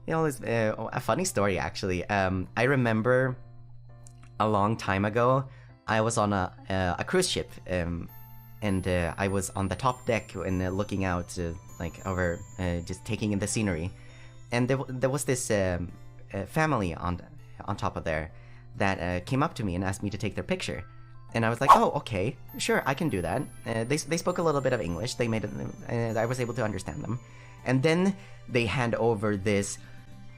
It's a funny story actually. I remember a long time ago, I was on a cruise ship, and I was on the top deck and looking out, like over, just taking in the scenery, and there was this family on top of there that came up to me and asked me to take their picture, and I was like, oh, okay, sure, I can do that. They spoke a little bit of English. They made it, and I was able to understand them, and then they hand over this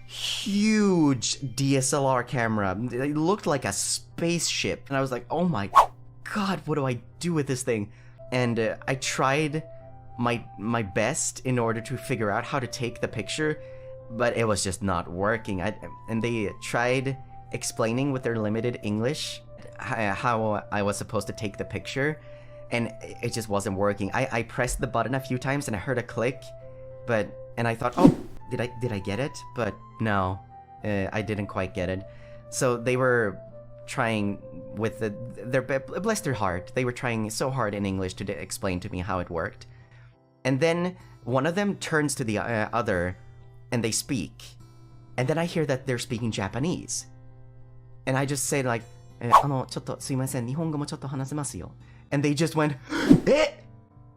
huge DSLR camera. It looked like a spaceship, and I was like, oh my god, what do I do with this thing? And I tried my best in order to figure out how to take the picture, but it was just not working. And they tried explaining with their limited English how I was supposed to take the picture, and it just wasn't working. I pressed the button a few times and I heard a click, and I thought, oh, did I get it? But no, I didn't quite get it. So they were trying with bless their heart, they were trying so hard in English to explain to me how it worked. And then one of them turns to the other and they speak. And then I hear that they're speaking Japanese. And I just say like, ちょっとすいません、日本語もちょっと話せますよ. And they just went,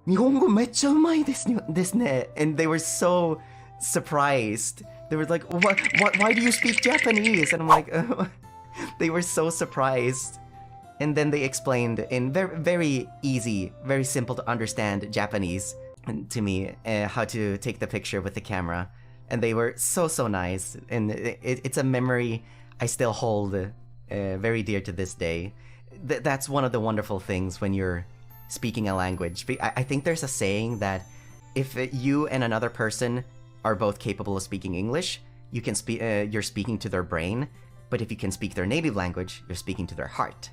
日本語めっちゃうまいですね. And they were so surprised. They were like, why do you speak Japanese? And I'm like, they were so surprised. And then they explained in very, very easy, very simple to understand Japanese to me how to take the picture with the camera. And they were so nice. And it's a memory I still hold very dear to this day. That's one of the wonderful things when you're speaking a language. I think there's a saying that if you and another person are both capable of speaking English, you can you're speaking to their brain, but if you can speak their native language, you're speaking to their heart.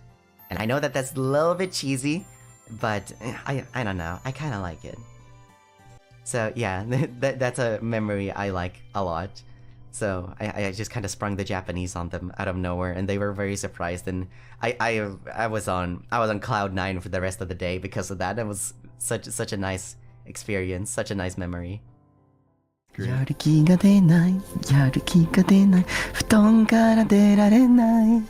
And I know that that's a little bit cheesy, but I don't know, I kind of like it. So yeah, that's a memory I like a lot. So I just kind of sprung the Japanese on them out of nowhere, and they were very surprised, and I was on cloud 9 for the rest of the day because of that. It was such a nice experience, such a nice memory. やる気が出ない、やる気が出ない、布団から出られない。